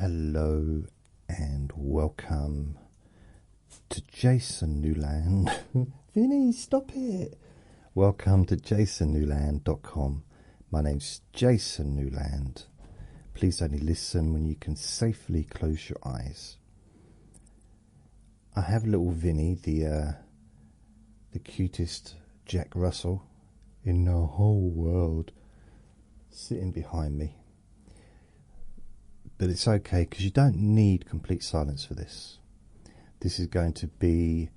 Hello and welcome to Jason Newland. Vinny, stop it. Welcome to jasonnewland.com. My name's Jason Newland. Please only listen when you can safely close your eyes. I have little Vinny, the cutest Jack Russell in the whole world, sitting behind me. But it's okay, because you don't need complete silence for this. This is going to be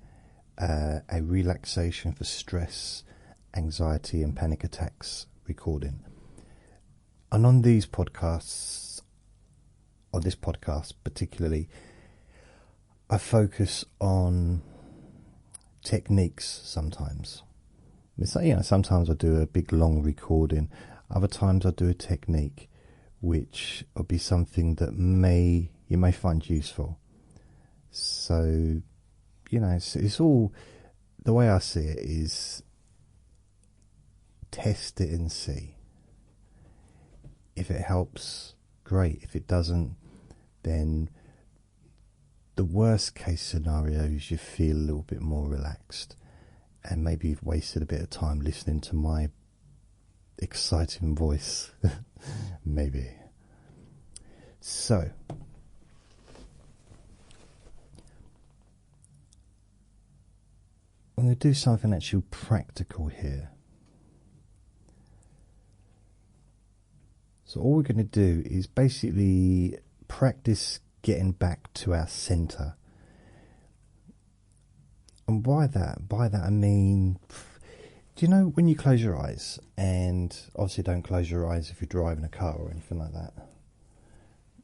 a relaxation for stress, anxiety and panic attacks recording. And on these podcasts, on this podcast particularly, I focus on techniques sometimes. Sometimes I do a big long recording. Other times I do a technique which will be something that you may find useful. So, it's all, the way I see it is test it and see. If it helps, great. If it doesn't, then the worst case scenario is you feel a little bit more relaxed, and maybe you've wasted a bit of time listening to my exciting voice. Maybe. So, I'm going to do something actually practical here. So all we're going to do is basically practice getting back to our center. And by that I mean, do you know when you close your eyes, and obviously don't close your eyes if you're driving a car or anything like that.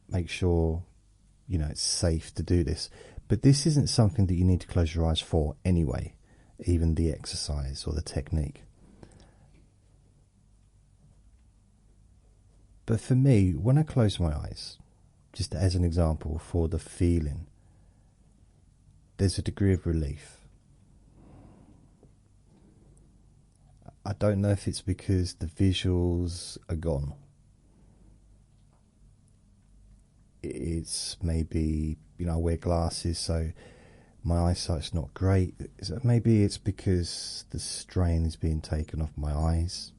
Make sure, it's safe to do this. But this isn't something that you need to close your eyes for anyway, even the exercise or the technique. But for me, when I close my eyes, just as an example for the feeling, there's a degree of relief. I don't know if it's because the visuals are gone. It's maybe, I wear glasses, so my eyesight's not great. Maybe it's because the strain is being taken off my eyes.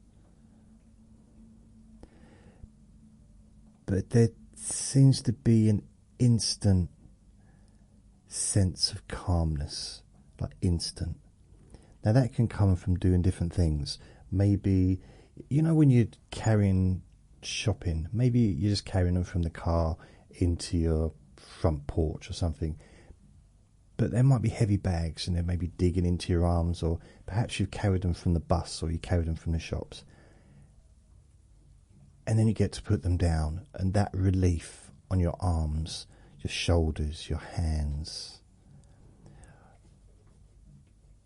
But there seems to be an instant sense of calmness, like instant. Now that can come from doing different things. Maybe, when you're carrying shopping, maybe you're just carrying them from the car into your front porch or something. But there might be heavy bags and they may be digging into your arms, or perhaps you've carried them from the bus or you carried them from the shops. And then you get to put them down, and that relief on your arms, your shoulders, your hands.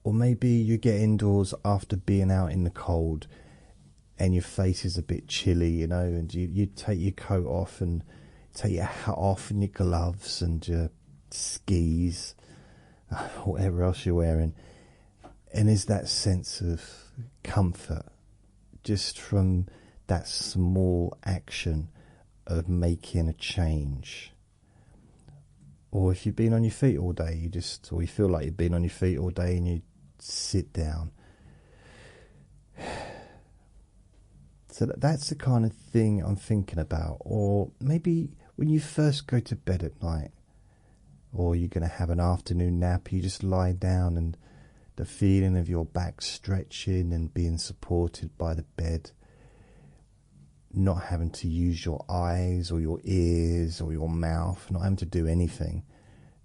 Or maybe you get indoors after being out in the cold and your face is a bit chilly, and you take your coat off and take your hat off and your gloves and your skis, whatever else you're wearing. And there's that sense of comfort just from that small action of making a change. Or if you've been on your feet all day, or you feel like you've been on your feet all day and you sit down. So that's the kind of thing I'm thinking about. Or maybe when you first go to bed at night, or you're going to have an afternoon nap, you just lie down and the feeling of your back stretching and being supported by the bed, not having to use your eyes or your ears or your mouth, not having to do anything,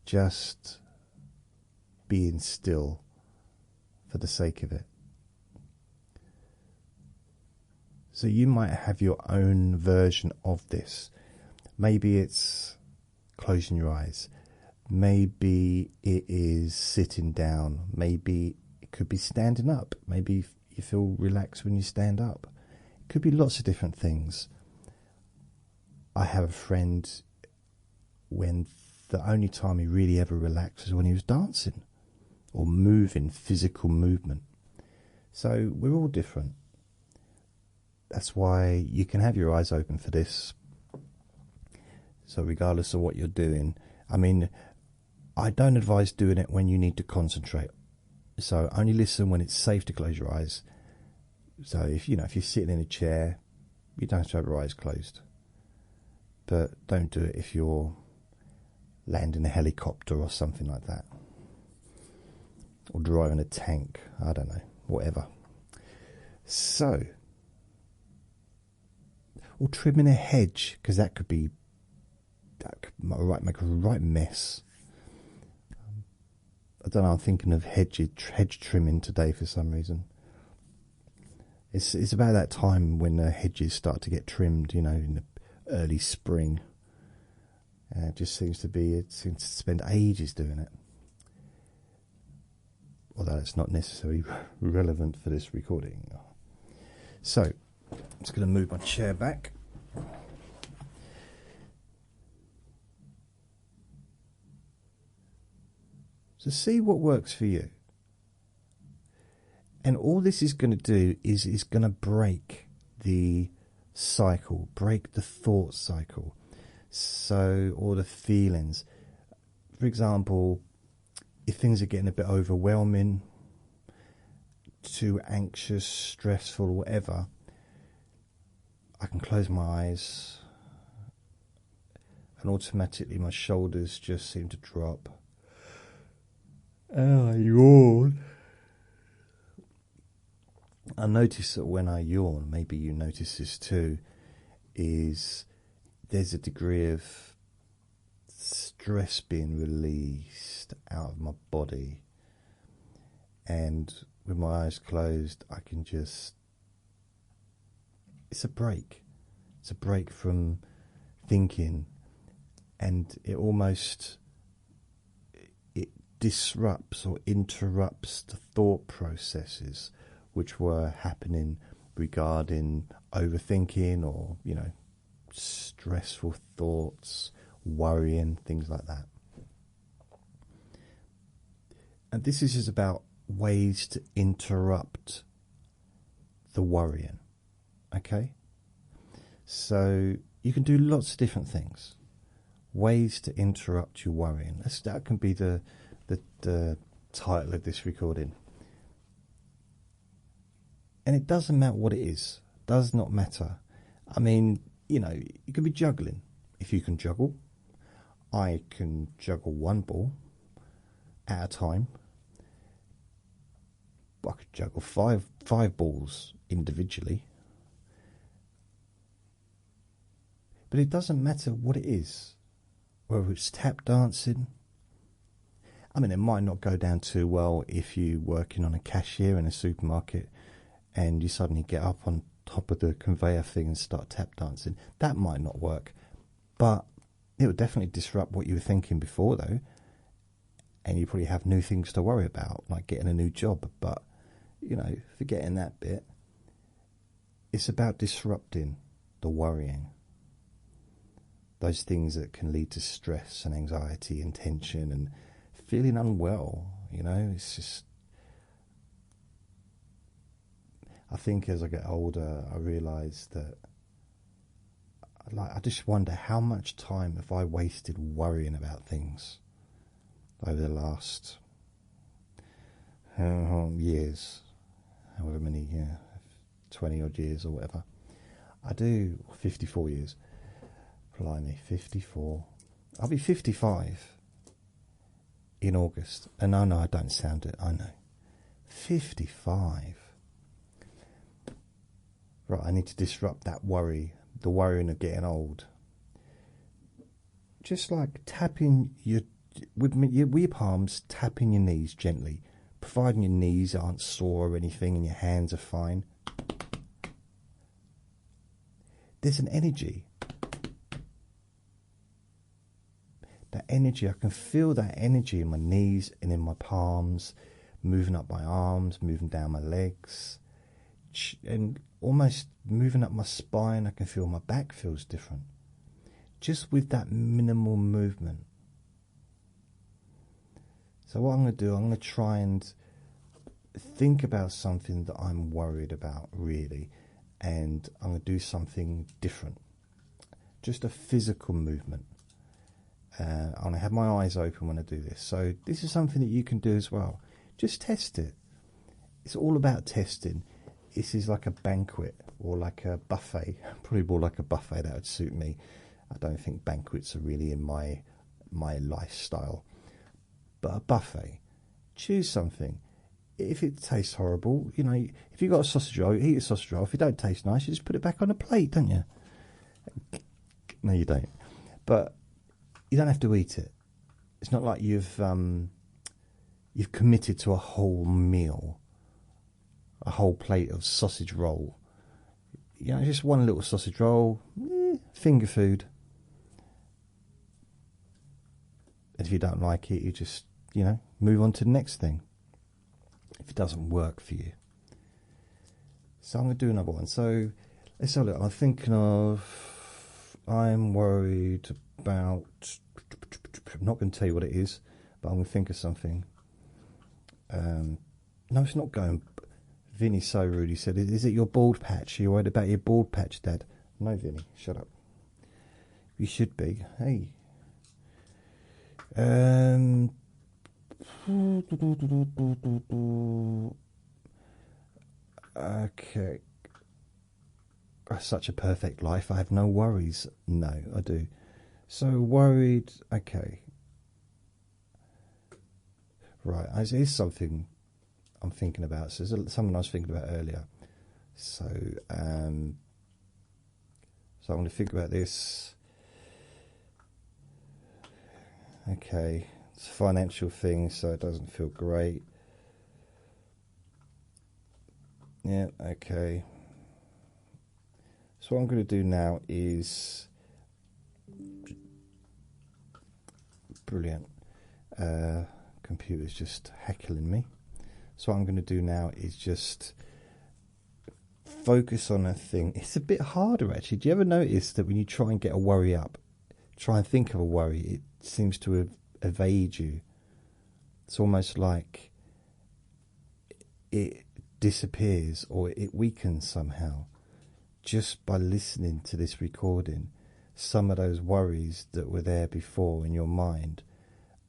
just being still for the sake of it. So you might have your own version of this. Maybe it's closing your eyes. Maybe it is sitting down. Maybe it could be standing up. Maybe you feel relaxed when you stand up. It could be lots of different things. I have a friend when the only time he really ever relaxed was when he was dancing or moving, physical movement. So we're all different. That's why you can have your eyes open for this. So regardless of what you're doing, I mean, I don't advise doing it when you need to concentrate. So only listen when it's safe to close your eyes. So if you're sitting in a chair, you don't have to have your eyes closed. But don't do it if you're landing a helicopter or something like that, or driving a tank. I don't know, whatever. So, or trimming a hedge, because that could make a right mess. I don't know. I'm thinking of hedge trimming today for some reason. It's about that time when the hedges start to get trimmed, in the early spring. It just seems to spend ages doing it. Although it's not necessarily relevant for this recording. So, I'm just going to move my chair back. So see what works for you. And all this is going to do is going to break the cycle, break the thought cycle. So, or the feelings. For example, if things are getting a bit overwhelming, too anxious, stressful, whatever, I can close my eyes and automatically my shoulders just seem to drop. And I yawn. I notice that when I yawn, maybe you notice this too, is there's a degree of stress being released out of my body, and with my eyes closed I can just, it's a break from thinking, and it disrupts or interrupts the thought processes which were happening regarding overthinking or stressful thoughts, worrying, things like that. And this is just about ways to interrupt the worrying. Okay? So you can do lots of different things. Ways to interrupt your worrying. That can be the title of this recording. And it doesn't matter what it is. Does not matter. I mean, you could be juggling. If you can juggle, I can juggle one ball at a time. I could juggle five balls individually. But it doesn't matter what it is. Whether it's tap dancing. I mean, it might not go down too well if you're working on a cashier in a supermarket and you suddenly get up on top of the conveyor thing and start tap dancing. That might not work. But it would definitely disrupt what you were thinking before, though. And you probably have new things to worry about, like getting a new job. But, forgetting that bit, it's about disrupting the worrying. Those things that can lead to stress and anxiety and tension and feeling unwell, it's just... I think as I get older, I realise that I just wonder how much time have I wasted worrying about things over the last years, however many, 20 odd years or whatever. I do 54 years. Blimey, 54. I'll be 55 in August. And no, I don't sound it, I know. 55. Right, I need to disrupt that worry, the worrying of getting old. Just like tapping with your palms, tapping your knees gently, providing your knees aren't sore or anything and your hands are fine. There's an energy. That energy, I can feel that energy in my knees and in my palms, moving up my arms, moving down my legs, and almost moving up my spine. I can feel my back feels different. Just with that minimal movement. So what I'm going to do, I'm going to try and think about something that I'm worried about, really, and I'm going to do something different. Just a physical movement. I want to have my eyes open when I do this. So this is something that you can do as well. Just test it. It's all about testing. This is like a banquet or like a buffet. Probably more like a buffet. That would suit me. I don't think banquets are really in my lifestyle. But a buffet. Choose something. If it tastes horrible, you know, if you've got a sausage roll, you eat a sausage roll. If it don't taste nice, you just put it back on a plate, don't you? No, you don't. But you don't have to eat it. It's not like you've committed to a whole meal, a whole plate of sausage roll. You know, just one little sausage roll, finger food. And if you don't like it, you just, you know, move on to the next thing. If it doesn't work for you. So I'm going to do another one. So let's have a look. I'm thinking of, I'm worried about, I'm not going to tell you what it is, but I'm going to think of something. No, it's not going. Vinny's so rude. He said, is it your bald patch? Are you worried about your bald patch, Dad? No, Vinny, shut up. You should be. Hey. Okay. Such a perfect life. I have no worries. No, I do. So worried. Okay. Right. Here's something I'm thinking about. So there's something I was thinking about earlier. So, so I'm going to think about this. Okay. It's a financial thing, so it doesn't feel great. Yeah, okay. So what I'm going to do now is... Brilliant. Computer's just heckling me. So what I'm going to do now is just focus on a thing. It's a bit harder, actually. Do you ever notice that when you try and get a worry up, try and think of a worry, it seems to evade you? It's almost like it disappears or it weakens somehow. Just by listening to this recording, some of those worries that were there before in your mind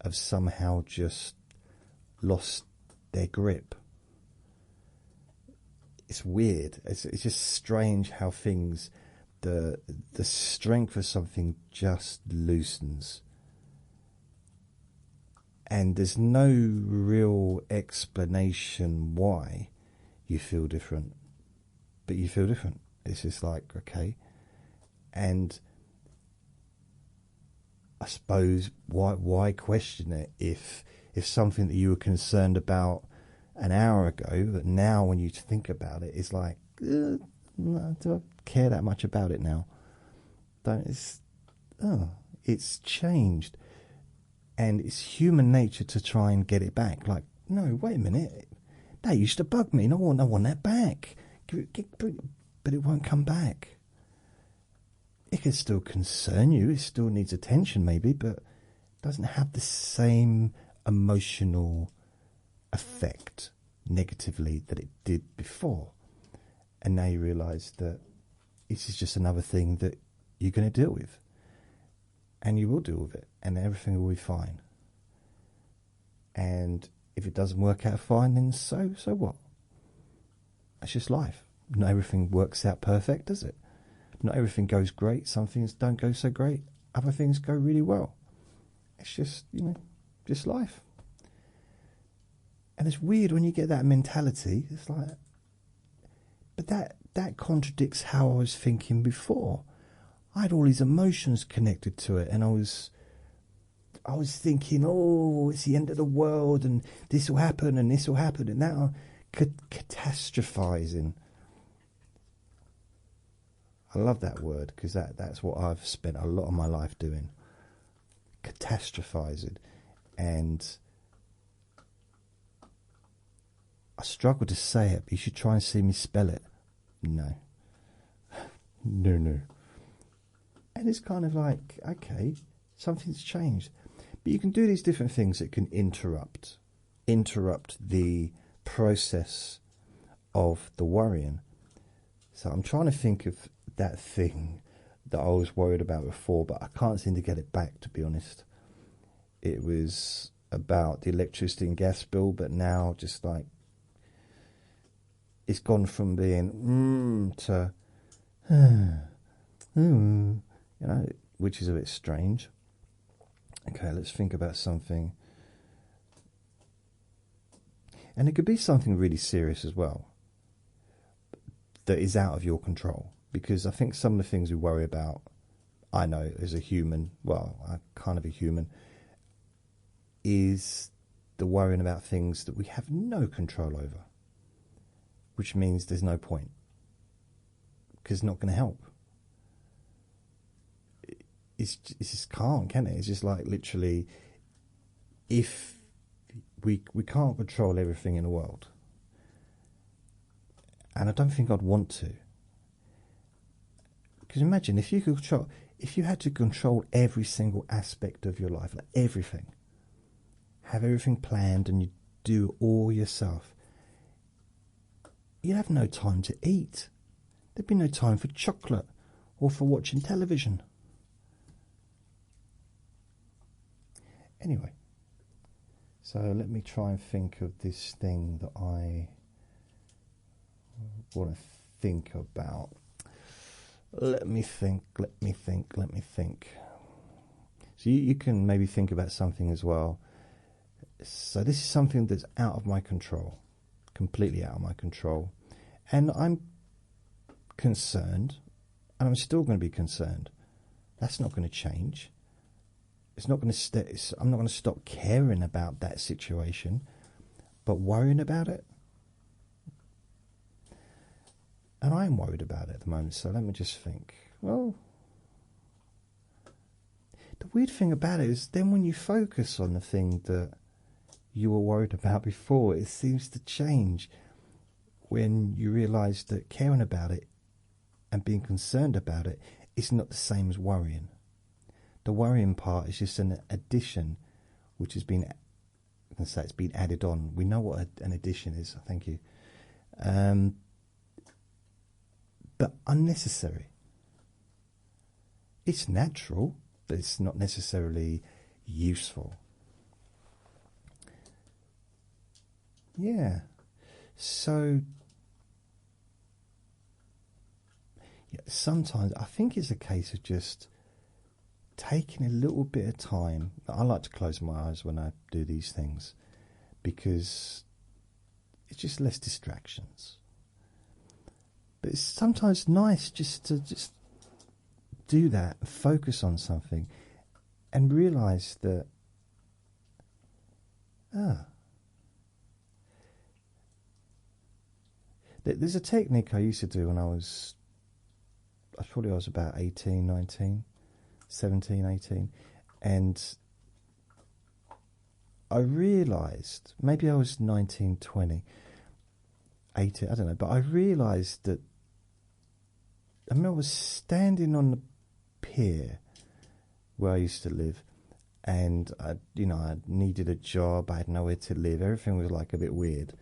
have somehow just lost their grip. It's weird. It's just strange how things, the strength of something just loosens. And there's no real explanation why you feel different. But you feel different. It's just like, okay. And I suppose, why question it if something that you were concerned about an hour ago, but now when you think about it, it's like, do I care that much about it now? It's changed. And it's human nature to try and get it back. Like, no, wait a minute. That used to bug me. No, I want that back. But it won't come back. It can still concern you. It still needs attention maybe, but it doesn't have the same emotional effect negatively that it did before. And now you realise that this is just another thing that you're going to deal with. And you will deal with it, and everything will be fine. And if it doesn't work out fine, then so what? That's just life. Not everything works out perfect, does it? Not everything goes great. Some things don't go so great. Other things go really well. It's just, just life. And it's weird when you get that mentality. It's like, but that contradicts how I was thinking before. I had all these emotions connected to it, and I was thinking, oh, it's the end of the world, and this will happen, and this will happen, and now catastrophizing. I love that word because that's what I've spent a lot of my life doing, catastrophizing, and I struggle to say it. But you should try and see me spell it. No. No. And it's kind of like, okay, something's changed. But you can do these different things that can interrupt the process of the worrying. So I'm trying to think of that thing that I was worried about before, but I can't seem to get it back, to be honest. it was about the electricity and gas bill, but now just like it's gone from being to which is a bit strange. Okay, let's think about something. And it could be something really serious as well that is out of your control. Because I think some of the things we worry about, I know as a human, well, I'm kind of a human, is the worrying about things that we have no control over. Which means there's no point. Because it's not going to help. It's just can't, can it? It's just like literally, if we can't control everything in the world, and I don't think I'd want to. Because imagine if you had to control every single aspect of your life, like everything, have everything planned, and you do all yourself, you'd have no time to eat. There'd be no time for chocolate or for watching television. Anyway, so let me try and think of this thing that I want to think about. Let me think. So you can maybe think about something as well. So this is something that's out of my control, completely out of my control. And I'm concerned, and I'm still going to be concerned. That's not going to change. It's not going to. I'm not going to stop caring about that situation, but worrying about it. And I am worried about it at the moment. So let me just think. Well, the weird thing about it is, then when you focus on the thing that you were worried about before, it seems to change when you realise that caring about it and being concerned about it is not the same as worrying. The worrying part is just an addition, which has been, I can say it's been added on. We know what an addition is. Thank you. But unnecessary. It's natural, but it's not necessarily useful. Yeah. So yeah, sometimes I think it's a case of just taking a little bit of time. I like to close my eyes when I do these things because it's just less distractions. But it's sometimes nice just to do that, focus on something, and realise that there's a technique I used to do when I was about 18, 19, 17, 18, and I realised, maybe I was 19, 20, 18, I don't know, but I realised that I was standing on the pier where I used to live, and I needed a job, I had nowhere to live, everything was like a bit weird,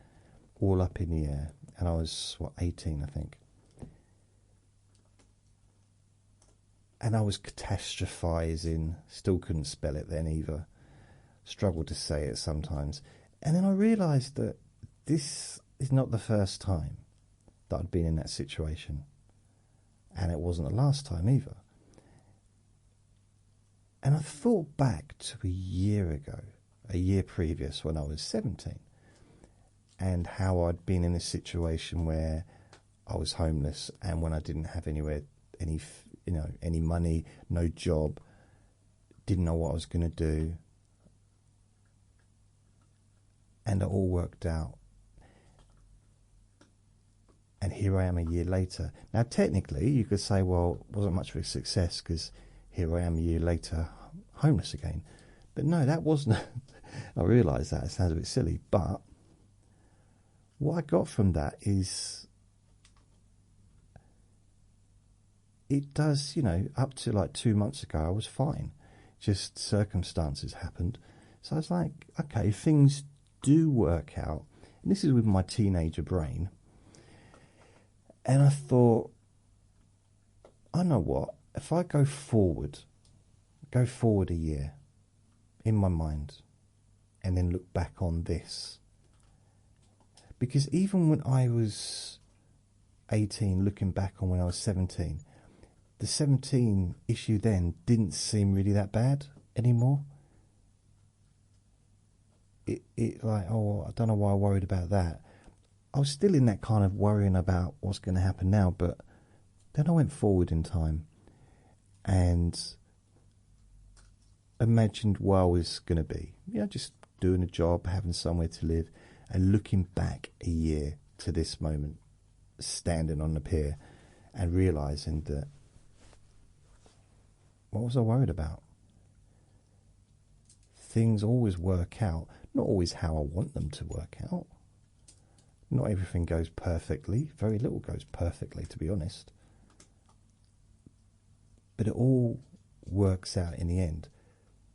all up in the air, and I was 18, I think. And I was catastrophizing, still couldn't spell it then either, struggled to say it sometimes. And then I realised that this is not the first time that I'd been in that situation. And it wasn't the last time either. And I thought back to a year ago, a year previous when I was 17, and how I'd been in a situation where I was homeless, and when I didn't have any money, no job, didn't know what I was going to do, and it all worked out. And here I am a year later. Now, technically, you could say, well, it wasn't much of a success because here I am a year later, homeless again. But no, that wasn't. I realise that. It sounds a bit silly. But what I got from that is it does, up to like 2 months ago, I was fine. Just circumstances happened. So I was like, okay, things do work out. And this is with my teenager brain. And I thought, I know what, if I go forward a year, in my mind and then look back on this. Because even when I was 18, looking back on when I was 17, the 17 issue then didn't seem really that bad anymore. It like, oh, I don't know why I worried about that. I was still in that kind of worrying about what's going to happen now, but then I went forward in time and imagined where I was going to be. You know, just doing a job, having somewhere to live, and looking back a year to this moment, standing on the pier and realising that, what was I worried about? Things always work out, not always how I want them to work out. Not everything goes perfectly, very little goes perfectly, to be honest. But it all works out in the end,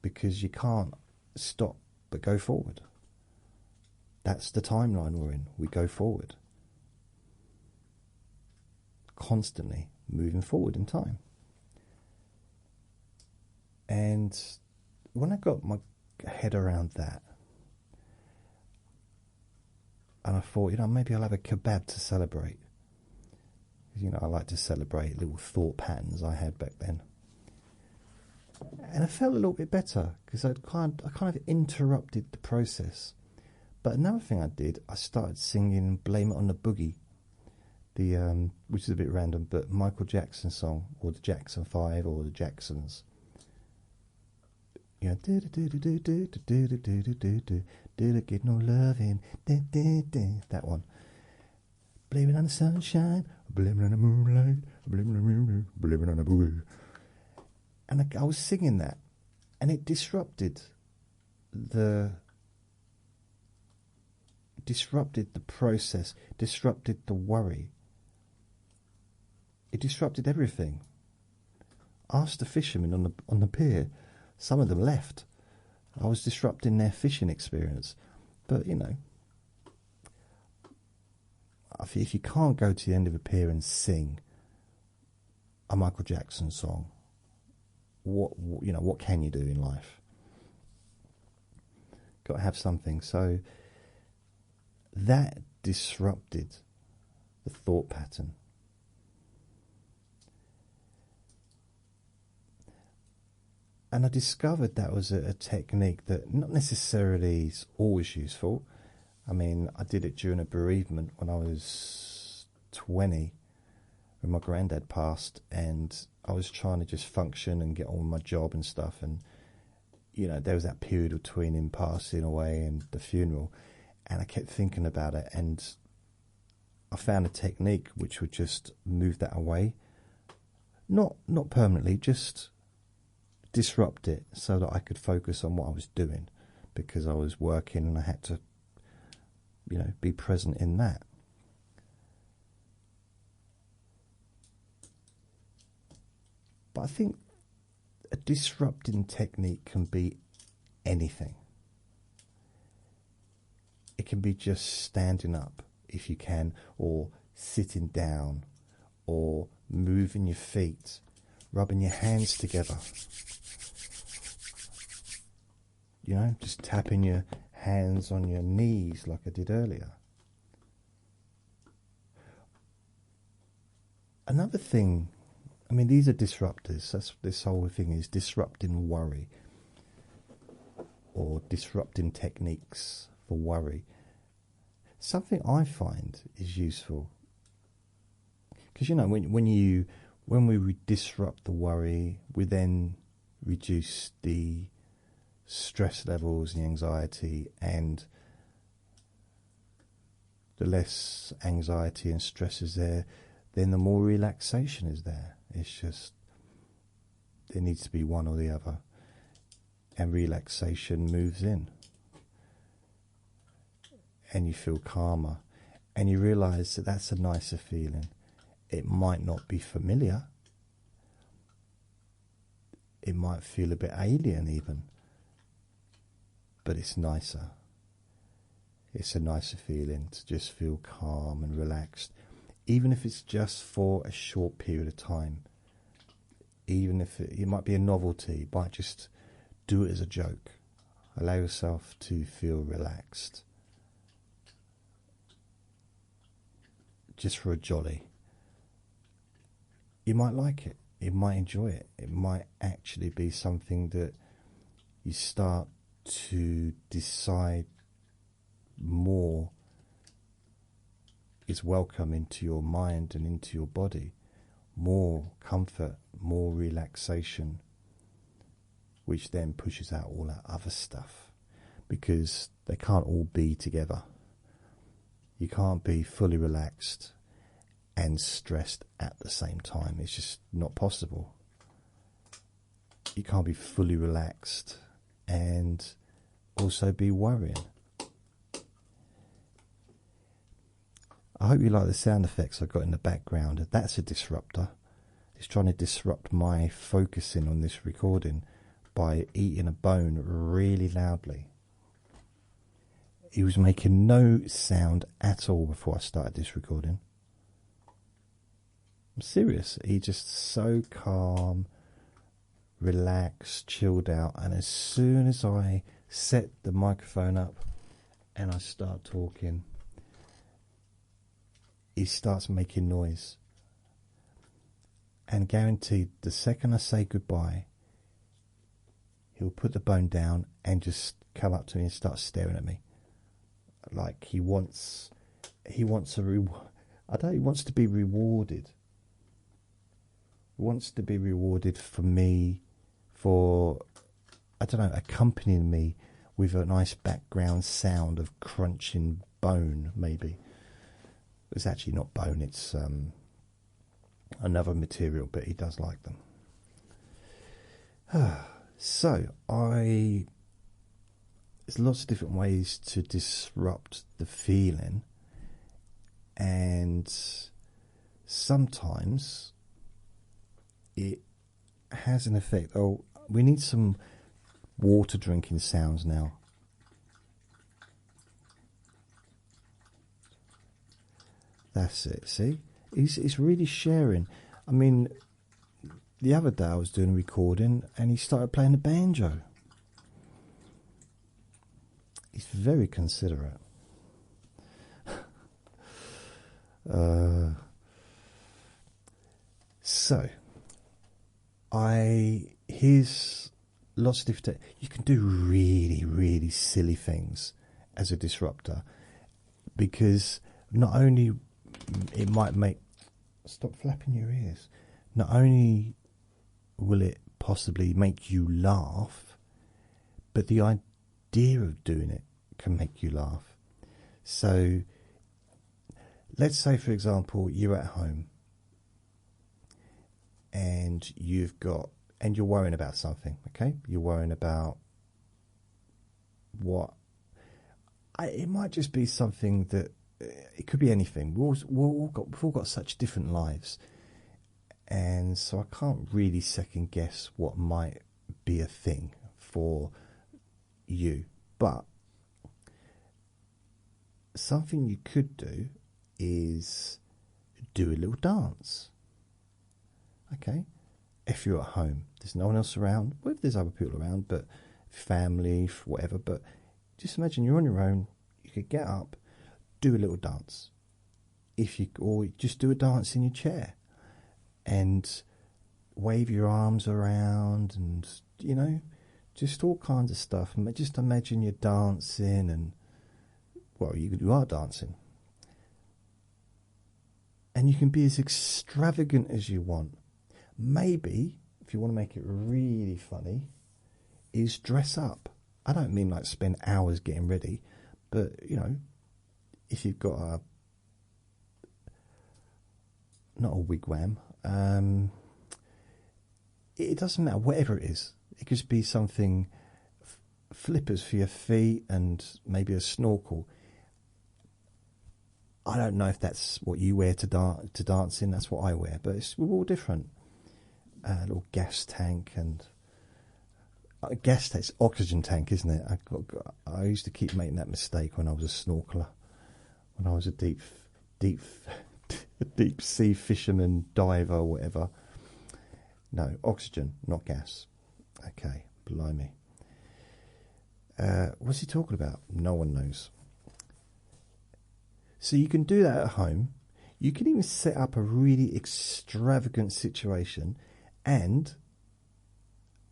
because you can't stop but go forward. That's the timeline we're in. We go forward. Constantly moving forward in time. And when I got my head around that, and I thought, you know, maybe I'll have a kebab to celebrate. You know, I like to celebrate little thought patterns I had back then. And I felt a little bit better, because I kind of interrupted the process. But another thing I did, I started singing Blame It on the Boogie, which is a bit random, but Michael Jackson song, or the Jackson 5, or the Jacksons. You know, get no loving, that one. Blame it on the sunshine, blame it on the moonlight, blame it on the moonlight, blame it on the boogie. And I was singing that, and it disrupted the process, disrupted the worry. It disrupted everything. Ask the fishermen on the pier. Some of them left. I was disrupting their fishing experience. But, you know, if you can't go to the end of a pier and sing a Michael Jackson song, what can you do in life? Got to have something. So that disrupted the thought pattern. And I discovered that was a technique that not necessarily is always useful. I mean, I did it during a bereavement when I was 20, when my granddad passed, and I was trying to just function and get on with my job and stuff. And, you know, there was that period between him passing away and the funeral, and I kept thinking about it, and I found a technique which would just move that away. Not permanently, just disrupt it so that I could focus on what I was doing, because I was working and I had to, you know, be present in that. But I think a disrupting technique can be anything. It can be just standing up if you can, or sitting down, or moving your feet, rubbing your hands together. You know, just tapping your hands on your knees like I did earlier. Another thing, I mean, these are disruptors. That's this whole thing is disrupting worry, or disrupting techniques for worry. Something I find is useful, because, you know, when we disrupt the worry, we then reduce the stress levels and the anxiety, and the less anxiety and stress is there, then the more relaxation is there. It's just, there needs to be one or the other, and relaxation moves in, and you feel calmer, and you realise that that's a nicer feeling. It might not be familiar, it might feel a bit alien even, but it's nicer. It's a nicer feeling to just feel calm and relaxed, even if it's just for a short period of time. Even if it might be a novelty, you might just do it as a joke. Allow yourself to feel relaxed. Just for a jolly. You might like it. You might enjoy it. It might actually be something that you start to decide more is welcome into your mind and into your body. More comfort, more relaxation, which then pushes out all that other stuff, because they can't all be together. You can't be fully relaxed and stressed at the same time. It's just not possible. You can't be fully relaxed and also be worrying. I hope you like the sound effects I got in the background. That's a disruptor. It's trying to disrupt my focusing on this recording by eating a bone really loudly. He was making no sound at all before I started this recording. I'm serious. He's just so calm, relaxed, chilled out, and as soon as I set the microphone up and I start talking, he starts making noise. And guaranteed, the second I say goodbye, he'll put the bone down and just come up to me and start staring at me. Like he wants he wants to be rewarded. He wants to be rewarded for me, for, I don't know, accompanying me with a nice background sound of crunching bone, maybe. It's actually not bone, it's another material, but he does like them. So, there's lots of different ways to disrupt the feeling, and sometimes it has an effect. Oh, we need some water drinking sounds now. That's it, see? He's really sharing. I mean, the other day I was doing a recording and he started playing the banjo. He's very considerate. So, here's lots of different. You can do really, really silly things as a disruptor, because not only it might make. Stop flapping your ears. Not only will it possibly make you laugh, but the idea of doing it can make you laugh. So, let's say, for example, you're at home and you're worrying about something, okay? You're worrying about what? It might just be something that, it could be anything. We've all got such different lives, and so I can't really second guess what might be a thing for you. But something you could do is do a little dance. Okay, if you're at home, there's no one else around. Well, if there's other people around, but family, whatever. But just imagine you're on your own. You could get up, do a little dance. Or just do a dance in your chair and wave your arms around, and just all kinds of stuff. Just imagine you're dancing, and well, you are dancing, and you can be as extravagant as you want. Maybe, if you want to make it really funny, is dress up. I don't mean like spend hours getting ready, but if you've got not a wigwam, it doesn't matter, whatever it is. It could be something, flippers for your feet and maybe a snorkel. I don't know if that's what you wear to dance in. That's what I wear, but we're all different. A little gas tank, and gas tank's oxygen tank, isn't it? I used to keep making that mistake when I was a snorkeler, when I was a deep sea fisherman, diver, or whatever. No, oxygen, not gas. Okay, blimey. What's he talking about? No one knows. So you can do that at home. You can even set up a really extravagant situation and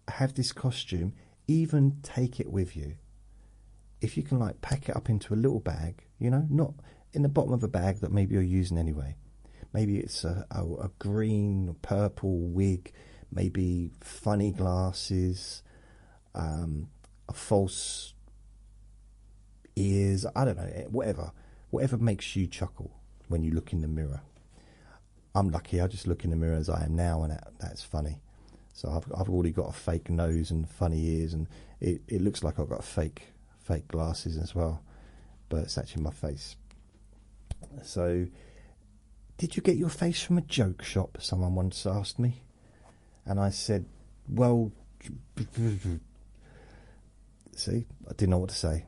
have this costume, even take it with you. If you can like pack it up into a little bag, not in the bottom of a bag that maybe you're using anyway. Maybe it's a green or purple wig, maybe funny glasses, a false ears, I don't know, whatever makes you chuckle when you look in the mirror. I'm lucky, I just look in the mirror as I am now, and that's funny. So I've already got a fake nose and funny ears, and it looks like I've got fake glasses as well, but it's actually my face. So, did you get your face from a joke shop? Someone once asked me, and I said, well, see, I didn't know what to say.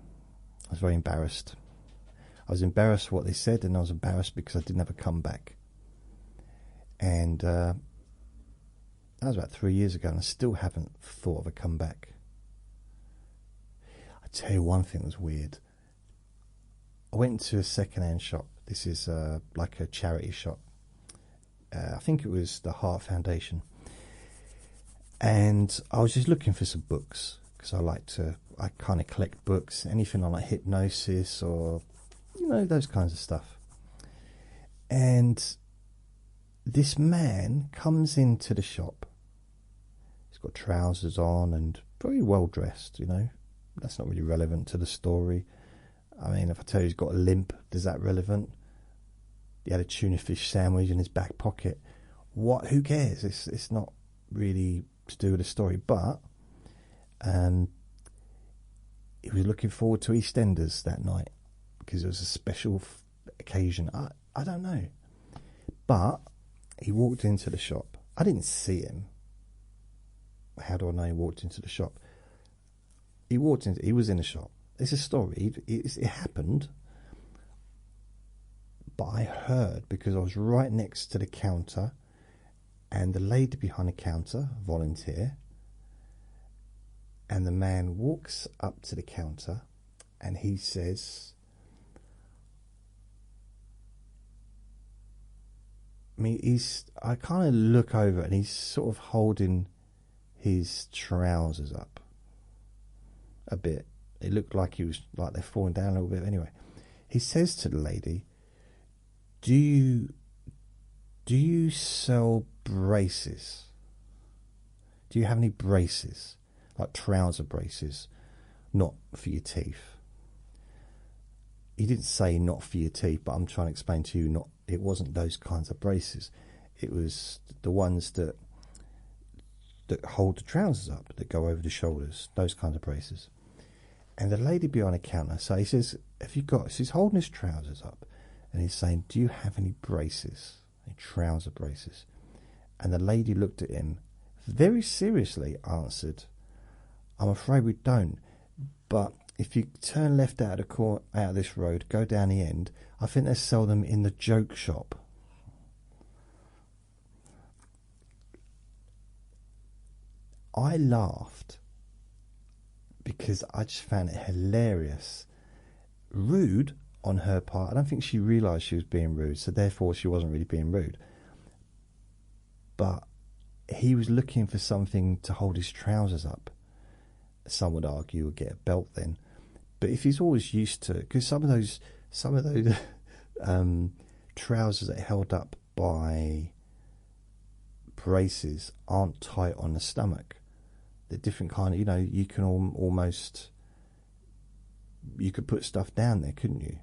I was very embarrassed. I was embarrassed for what they said, and I was embarrassed because I didn't have a comeback. And that was about 3 years ago, and I still haven't thought of a comeback. I tell you one thing that was weird. I went to a second-hand shop. This is like a charity shop. I think it was the Heart Foundation. And I was just looking for some books, because I kind of collect books, anything on like hypnosis or, those kinds of stuff. And this man comes into the shop. He's got trousers on and very well dressed, That's not really relevant to the story. I mean, if I tell you he's got a limp, is that relevant? He had a tuna fish sandwich in his back pocket. What? Who cares? It's not really to do with the story. But he was looking forward to EastEnders that night because it was a special occasion. I don't know. But he walked into the shop. I didn't see him. How do I know he walked into the shop? He was in the shop. It's a story. It happened. But I heard, because I was right next to the counter, and the lady behind the counter, volunteer, and the man walks up to the counter and he says, I kind of look over and he's sort of holding his trousers up a bit. It looked like they're falling down a little bit. Anyway, he says to the lady, do you sell braces? Do you have any braces? Like trouser braces, not for your teeth. He didn't say not for your teeth, but I'm trying to explain to you, it wasn't those kinds of braces. It was the ones that hold the trousers up, that go over the shoulders, those kinds of braces. And the lady behind the counter, so he says, he's holding his trousers up, and he's saying, do you have any braces, any trouser braces? And the lady looked at him, very seriously answered, I'm afraid we don't, but if you turn left out of this road, go down the end, I think they sell them in the joke shop. I laughed because I just found it hilarious. Rude on her part. I don't think she realised she was being rude, so therefore she wasn't really being rude. But he was looking for something to hold his trousers up. Some would argue he would get a belt then. But if he's always used to, because some of those trousers that are held up by braces aren't tight on the stomach. They're different kind of, you can almost, you could put stuff down there, couldn't you?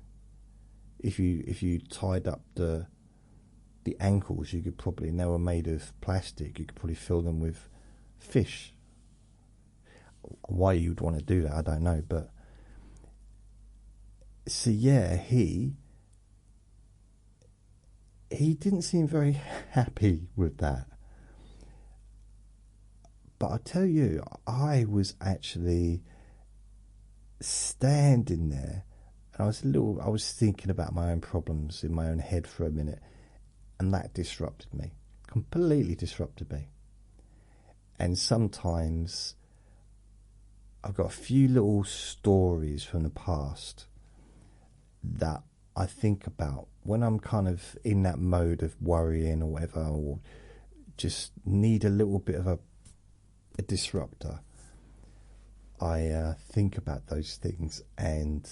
If you tied up the ankles, you could probably, and they were made of plastic, you could probably fill them with fish. Why you'd want to do that, I don't know, but so yeah, he didn't seem very happy with that. But I tell you, I was actually standing there, and I was thinking about my own problems in my own head for a minute, and that disrupted me, completely disrupted me. And sometimes I've got a few little stories from the past that I think about when I'm kind of in that mode of worrying or whatever, or just need a little bit of a disruptor. I think about those things, and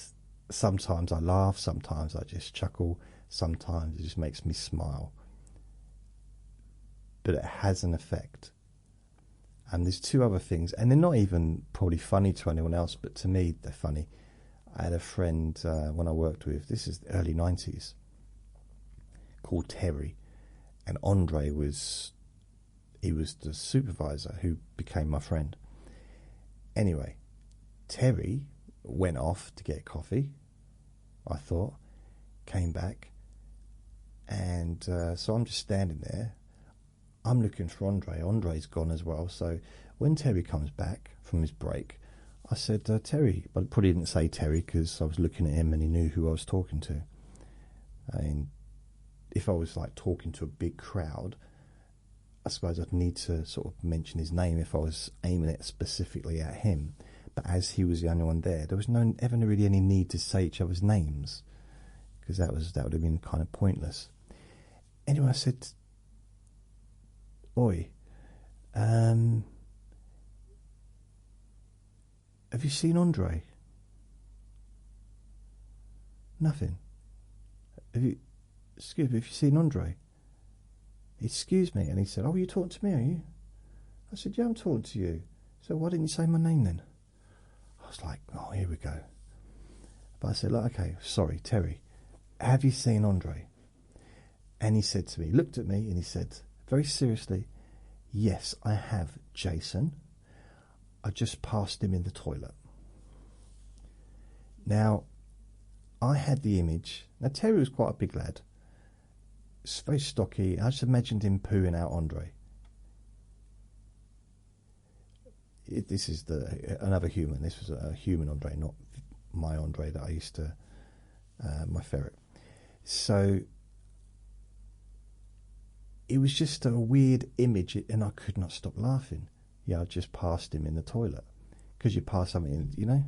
sometimes I laugh, sometimes I just chuckle, sometimes it just makes me smile. But it has an effect. And there's two other things, and they're not even probably funny to anyone else, but to me they're funny. I had a friend when I worked with, this is the early 90s, called Terry, and Andre was the supervisor who became my friend. Anyway, Terry went off to get coffee, I thought, came back, and so I'm just standing there. I'm looking for Andre. Andre's gone as well. So when Terry comes back from his break, I said, Terry, but I probably didn't say Terry because I was looking at him and he knew who I was talking to. I mean, if I was like talking to a big crowd, I suppose I'd need to sort of mention his name if I was aiming it specifically at him. But as he was the only one there was ever really any need to say each other's names, because that would have been kind of pointless. Anyway, I said, Oi, have you seen Andre? Nothing. Excuse me, have you seen Andre? Excuse me. And he said, oh, you talking to me, are you? I said, yeah, I'm talking to you. So why didn't you say my name then? I was like, oh, here we go. But I said, like, okay, sorry, Terry, have you seen Andre? And he said to me, looked at me and he said, very seriously, yes, I have, Jason. I just passed him in the toilet. Now, I had the image. Now, Terry was quite a big lad. It's very stocky. I just imagined him pooing out Andre. This is another human. This was a human Andre, not my Andre that I used to, my ferret. So it was just a weird image, and I could not stop laughing. Yeah, I just passed him in the toilet. Because you pass something in, you know.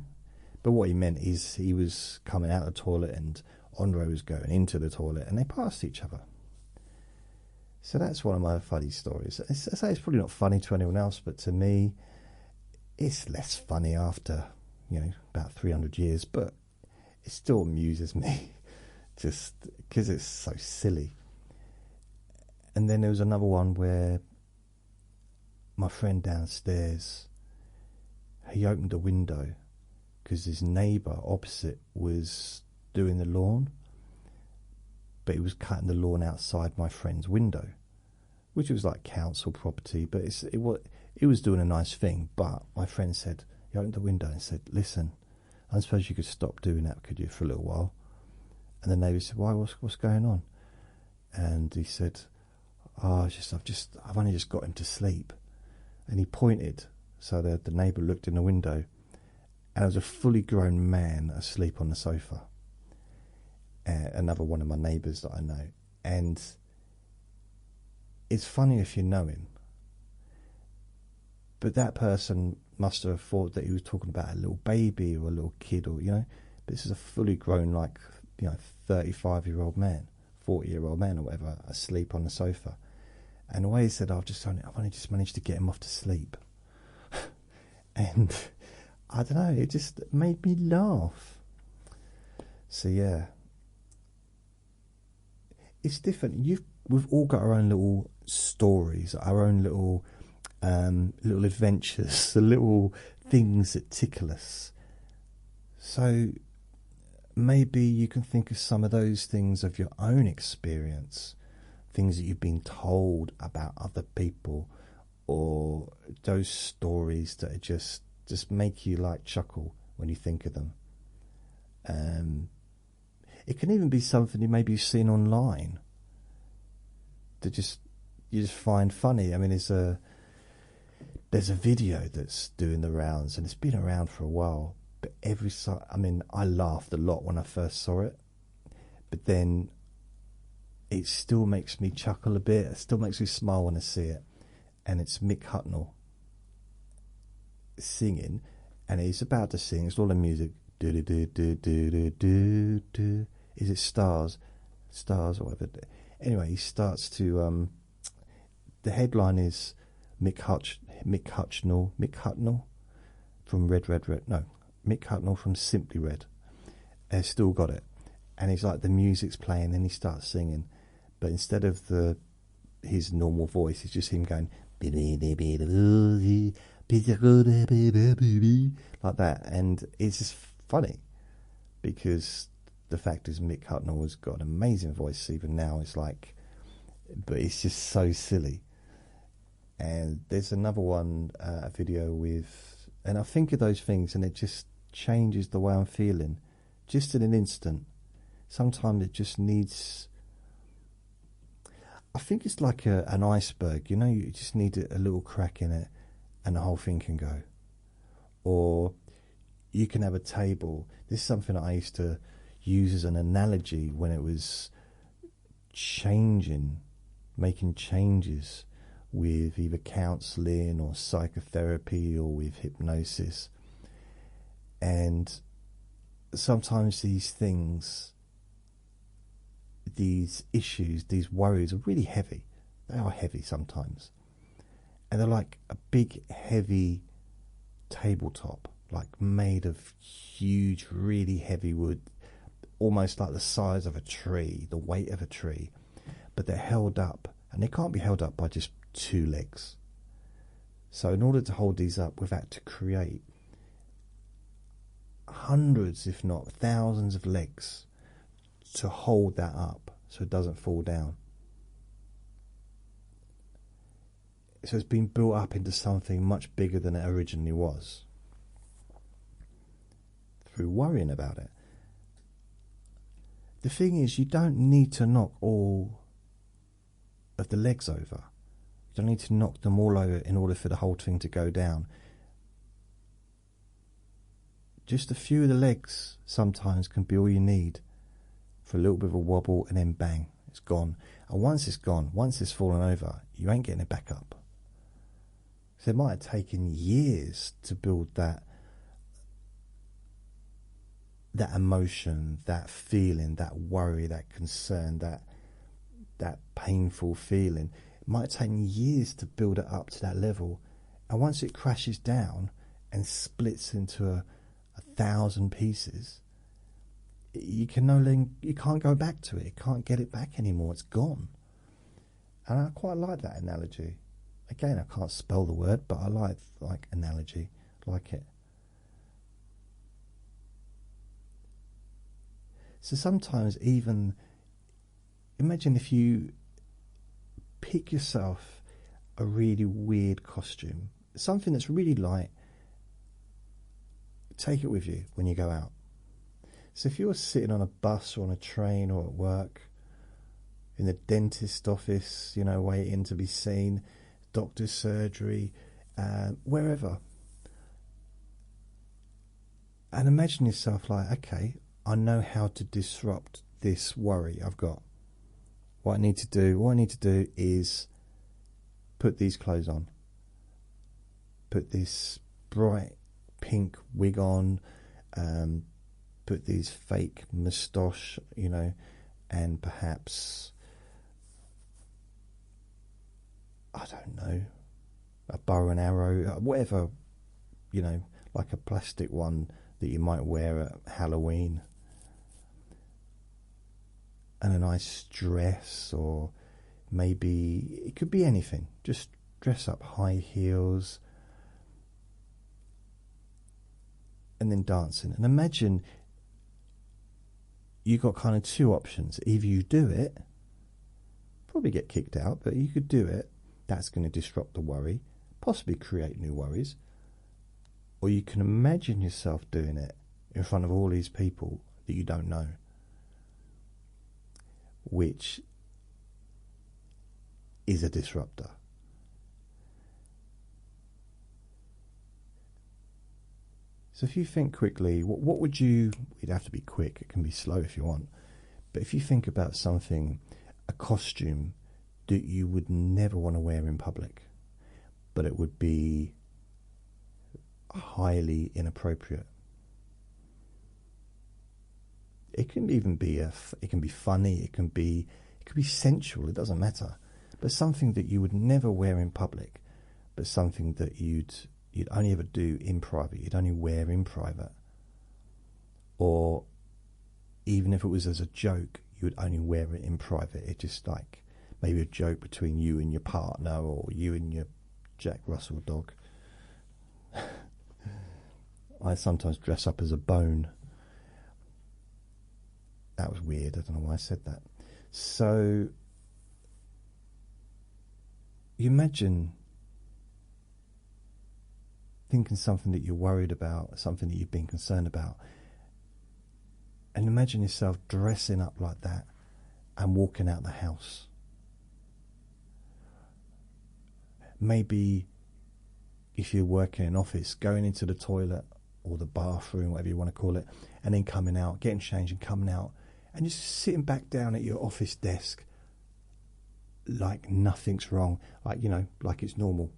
But what he meant is he was coming out of the toilet and Andre was going into the toilet and they passed each other. So that's one of my funny stories. I say it's probably not funny to anyone else, but to me, it's less funny after, about 300 years. But it still amuses me, just because it's so silly. And then there was another one where my friend downstairs, he opened a window because his neighbour opposite was doing the lawn, but he was cutting the lawn outside my friend's window, which was like council property, but it was doing a nice thing. But my friend said, he opened the window and said, listen, I suppose you could stop doing that, could you, for a little while? And the neighbour said, why, what's going on? And he said, oh, I've only just got him to sleep. And he pointed, so the neighbour looked in the window, and there was a fully grown man asleep on the sofa. Another one of my neighbours that I know. And it's funny if you know him, but that person must have thought that he was talking about a little baby or a little kid, or but this is a fully grown, 35-year-old man, 40-year-old man or whatever, asleep on the sofa. And the way he said, I've only just managed to get him off to sleep. And I don't know, it just made me laugh. So yeah, it's different. We've all got our own little stories, our own little adventures, the little things that tickle us. So maybe you can think of some of those things of your own experience, things that you've been told about other people, or those stories that are just make you chuckle when you think of them. It can even be something you've seen online that you just find funny. I mean, there's a video that's doing the rounds, and it's been around for a while. But I laughed a lot when I first saw it, but then it still makes me chuckle a bit. It still makes me smile when I see it. And it's Mick Hucknall singing, and he's about to sing. It's all the music. Do do do do do do do. Is it stars or whatever? Anyway, he starts to. The headline is Mick Hucknall from Red. No, Mick Hucknall from Simply Red. Has still got it, and he's like, the music's playing, then he starts singing, but instead of his normal voice, it's just him going like that, and it's just funny because the fact is Mick Hucknall has got an amazing voice even now. It's like, but it's just so silly. And there's another one, a video with, and I think of those things, and it just changes the way I'm feeling, just in an instant. Sometimes it just needs. I think it's like an iceberg, you know. You just need a little crack in it, and the whole thing can go. Or you can have a table. This is something that I used to use as an analogy when it was making changes with either counselling or psychotherapy or with hypnosis. And sometimes these things, these issues, these worries are really heavy. They are heavy sometimes. And they're like a big, heavy tabletop, like made of huge, really heavy wood, almost like the size of a tree, the weight of a tree. But they're held up, and they can't be held up by just two legs. So in order to hold these up, we've had to create hundreds, if not thousands of legs to hold that up so it doesn't fall down. So it's been built up into something much bigger than it originally was through worrying about it. The thing is, you don't need to knock all of the legs over. You don't need to knock them all over in order for the whole thing to go down. Just a few of the legs sometimes can be all you need for a little bit of a wobble, and then bang, it's gone. And once it's gone, once it's fallen over, you ain't getting it back up. So it might have taken years to build that emotion, that feeling, that worry, that concern, that painful feeling. It might have taken years to build it up to that level, and once it crashes down and splits into a 1,000 pieces, you can't go back to it. You can't get it back anymore. It's gone. And I quite like that analogy. Again, I can't spell the word, but I like analogy, like it. So sometimes even imagine if you pick yourself a really weird costume, something that's really light. Take it with you when you go out. So if you're sitting on a bus or on a train or at work, in the dentist office, you know, waiting to be seen, doctor's surgery, wherever, and imagine yourself like, okay, I know how to disrupt this worry I've got. What I need to do is put these clothes on, put this bright pink wig on, put these fake moustache, you know, and perhaps, I don't know, a bow and arrow, whatever, you know, like a plastic one that you might wear at Halloween, and a nice dress, or maybe it could be anything. Just dress up, high heels, and then dancing. And imagine you got kind of two options. Either you do it, probably get kicked out, but you could do it. That's going to disrupt the worry, possibly create new worries. Or you can imagine yourself doing it in front of all these people that you don't know, which is a disruptor. So if you think quickly, what would you, it'd have to be quick, it can be slow if you want, but if you think about something, a costume that you would never want to wear in public, but it would be highly inappropriate. It can even be it can be funny, it could be sensual, it doesn't matter. But something that you would never wear in public, but something that you'd only ever do in private, you'd only wear in private. Or even if it was as a joke, you would only wear it in private. It's just like maybe a joke between you and your partner, or you and your Jack Russell dog. I sometimes dress up as a bone. That was weird. I don't know why I said that. So you imagine thinking something that you're worried about, something that you've been concerned about, and imagine yourself dressing up like that and walking out the house. Maybe if you're working in an office, going into the toilet or the bathroom, whatever you want to call it, and then coming out, getting changed and coming out, and just sitting back down at your office desk like nothing's wrong, like, you know, like it's normal.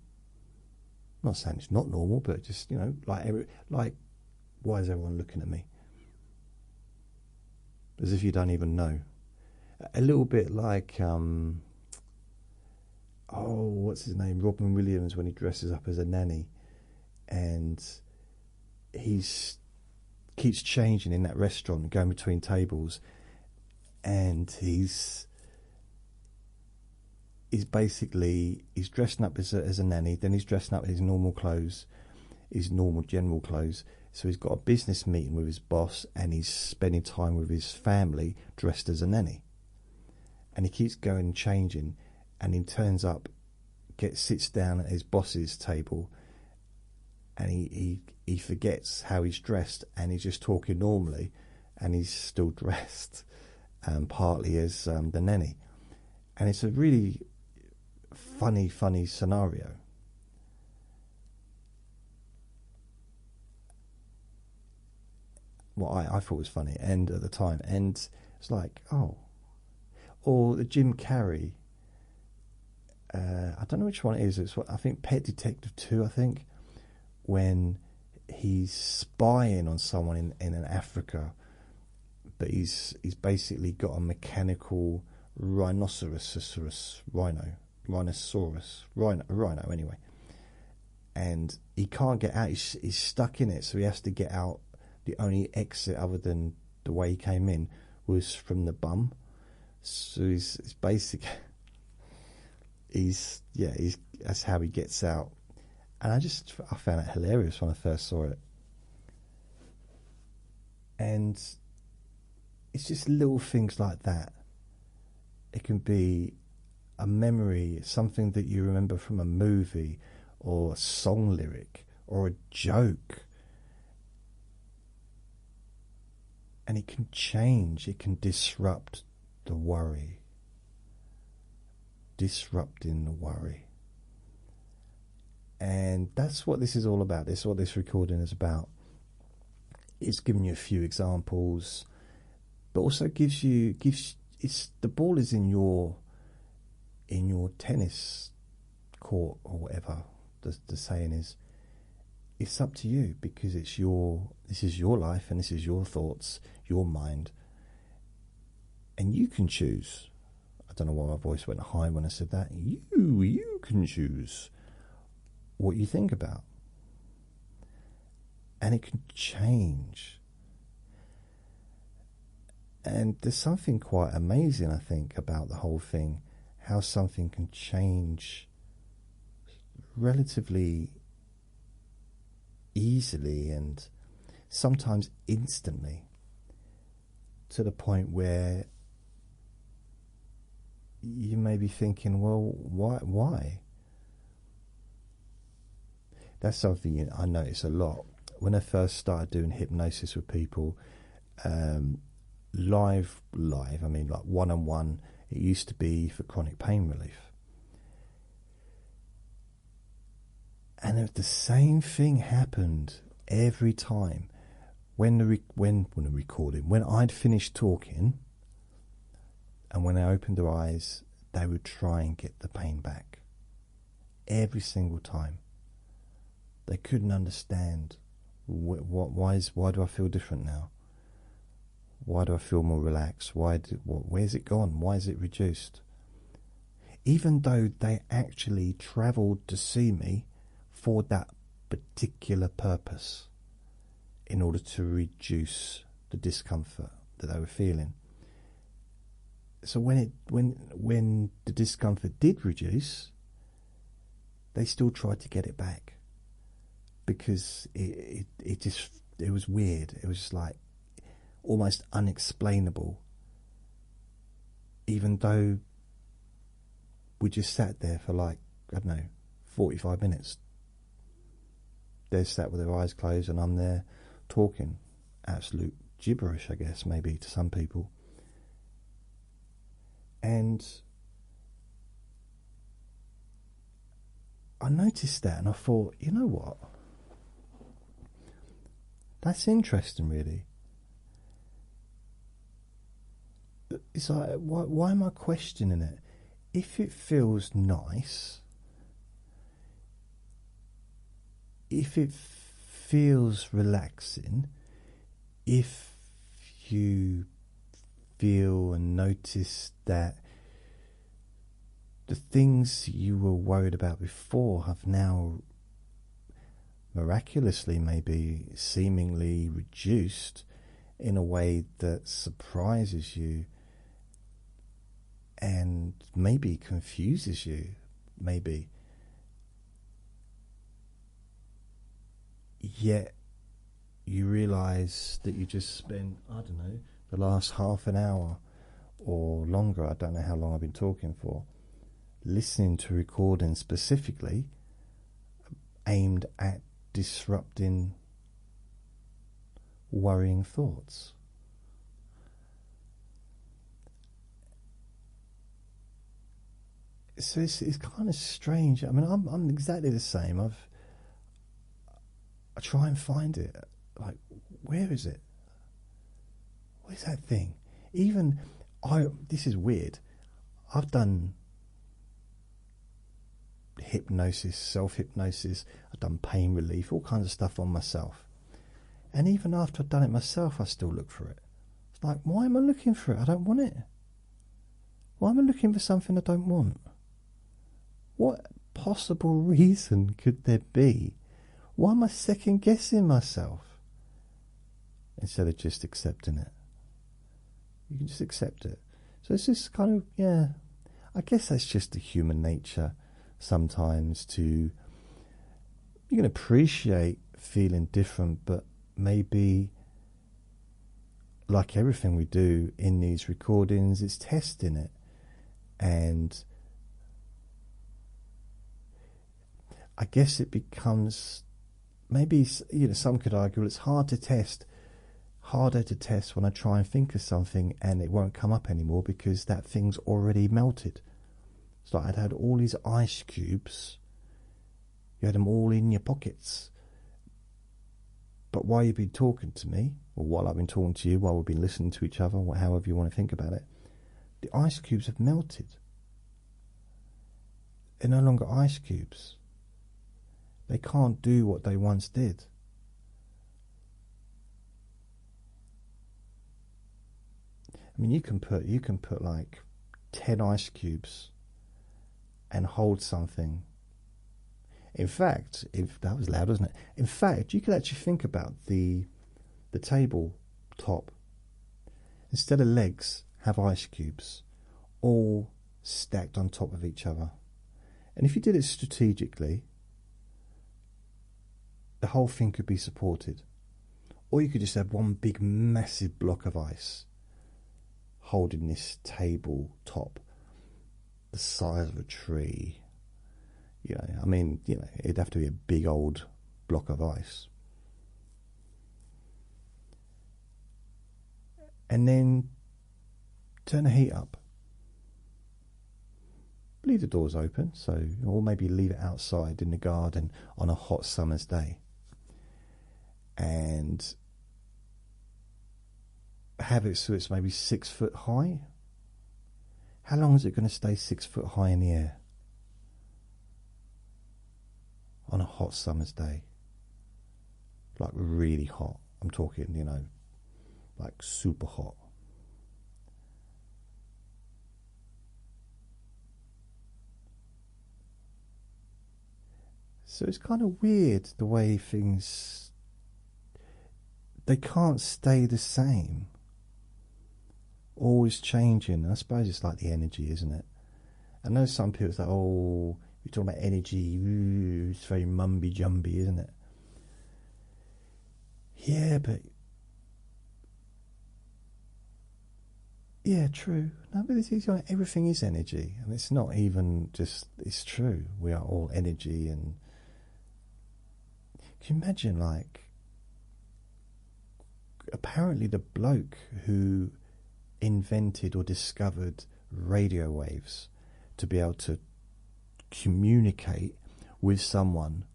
I'm not saying it's not normal, but just, you know, like why is everyone looking at me? As if you don't even know. A little bit like, what's his name? Robin Williams, when he dresses up as a nanny, and he's keeps changing in that restaurant, going between tables, and he's dressing up as a nanny, then he's dressing up in his normal clothes, his normal general clothes. So he's got a business meeting with his boss, and he's spending time with his family dressed as a nanny. And he keeps going and changing, and he turns up, sits down at his boss's table, and he forgets how he's dressed, and he's just talking normally, and he's still dressed, partly as the nanny. And it's a really funny scenario. Well, I thought was funny, and at the time, and it's like, oh. Or the Jim Carrey, I don't know which one it is. It's I think Pet Detective 2, I think, when he's spying on someone in Africa, but he's basically got a mechanical rhino anyway, and he can't get out. He's stuck in it, so he has to get out. The only exit other than the way he came in was from the bum. So he's basic. That's how he gets out. And I found it hilarious when I first saw it. And it's just little things like that. It can be a memory, something that you remember from a movie, or a song lyric, or a joke. And it can change, it can disrupt the worry. Disrupting the worry. And that's what this is all about. This is what this recording is about. It's giving you a few examples, but also the ball is in your tennis court, or whatever the saying is. It's up to you, because this is your life, and this is your thoughts, your mind, and you can choose. I don't know why my voice went high when I said that. You can choose what you think about, and it can change. And there's something quite amazing, I think, about the whole thing, how something can change relatively easily, and sometimes instantly, to the point where you may be thinking, well, why? That's something I notice a lot when I first started doing hypnosis with people, live, I mean, like one-on-one. It used to be for chronic pain relief. And the same thing happened every time. When I'd finished talking, and when I opened their eyes, they would try and get the pain back. Every single time. They couldn't understand why do I feel different now? Why do I feel more relaxed? Where's it gone? Why is it reduced? Even though they actually travelled to see me for that particular purpose, in order to reduce the discomfort that they were feeling. So when the discomfort did reduce, they still tried to get it back, because it was weird. It was just like almost unexplainable, even though we just sat there for like, I don't know, 45 minutes. They're sat with their eyes closed and I'm there talking absolute gibberish, I guess, maybe to some people. And I noticed that and I thought, you know what? That's interesting, really. It's like, why am I questioning it? If it feels nice, if it feels relaxing, if you feel and notice that the things you were worried about before have now miraculously, maybe seemingly reduced in a way that surprises you and maybe confuses you, maybe, yet you realize that you just spent, I don't know, the last half an hour or longer, I don't know how long I've been talking for, listening to recordings specifically aimed at disrupting worrying thoughts. So it's kind of strange. I mean, I'm exactly the same. I try and find it. Like, where is it? Where's that thing? Even this is weird. I've done hypnosis, self-hypnosis. I've done pain relief, all kinds of stuff on myself. And even after I've done it myself, I still look for it. It's like, why am I looking for it? I don't want it. Why am I looking for something I don't want? What possible reason could there be? Why am I second guessing myself? Instead of just accepting it. You can just accept it. So it's just kind of, yeah, I guess that's just the human nature sometimes to, you can appreciate feeling different, but maybe, like everything we do in these recordings, it's testing it. And I guess it becomes, maybe, you know, some could argue it's harder to test when I try and think of something and it won't come up anymore because that thing's already melted. It's like I'd had all these ice cubes, you had them all in your pockets, but while you've been talking to me, or while I've been talking to you, while we've been listening to each other, or however you want to think about it, the ice cubes have melted. They're no longer ice cubes. They can't do what they once did. I mean, you can put like 10 ice cubes and hold something. In fact, if that was loud, wasn't it? In fact, you could actually think about the table top. Instead of legs, have ice cubes all stacked on top of each other. And if you did it strategically, the whole thing could be supported. Or you could just have one big massive block of ice holding this table top the size of a tree. You know, I mean, you know, it'd have to be a big old block of ice. And then turn the heat up. Leave the doors open, so, or maybe leave it outside in the garden on a hot summer's day. And have it so it's maybe 6 foot high. How long is it going to stay 6 foot high in the air on a hot summer's day? like really hot. I'm talking, like super hot. So it's kind of weird the way things, they can't stay the same. Always changing. I suppose it's like the energy, isn't it? I know some people say, oh, you're talking about energy, ooh, it's very mumby-jumby, isn't it? Yeah, but... yeah, true. No, but everything is energy. And it's not even just... it's true. We are all energy. And can you imagine, like... apparently the bloke who invented or discovered radio waves to be able to communicate with someone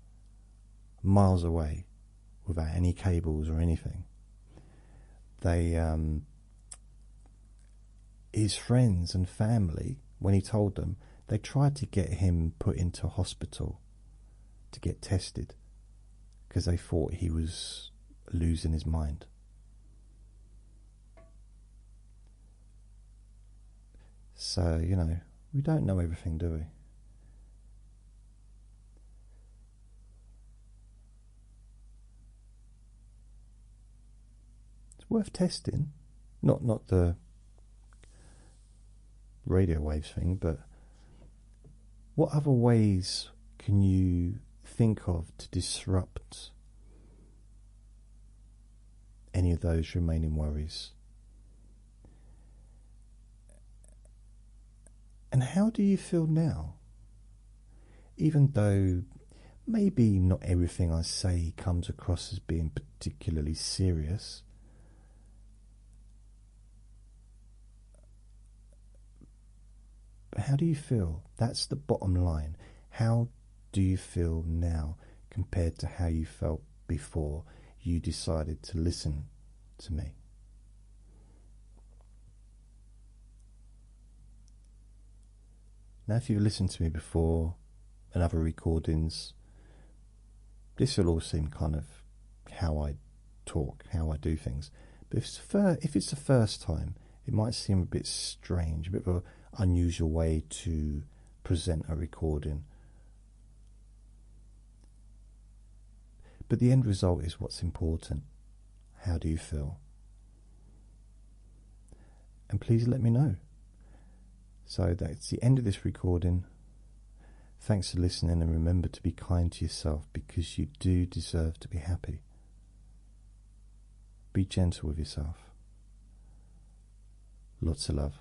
miles away without any cables or anything. His friends and family, when he told them, they tried to get him put into hospital to get tested because they thought he was losing his mind. So, we don't know everything, do we? It's worth testing. Not the radio waves thing, but what other ways can you think of to disrupt any of those remaining worries? And how do you feel now? Even though maybe not everything I say comes across as being particularly serious, but how do you feel? That's the bottom line. How do you feel now compared to how you felt before you decided to listen to me? Now, if you've listened to me before and other recordings, this will all seem kind of how I talk, how I do things. But if it's the first time, it might seem a bit strange, a bit of an unusual way to present a recording. But the end result is what's important. How do you feel? And please let me know. So that's the end of this recording. Thanks for listening, and remember to be kind to yourself because you do deserve to be happy. Be gentle with yourself. Lots of love.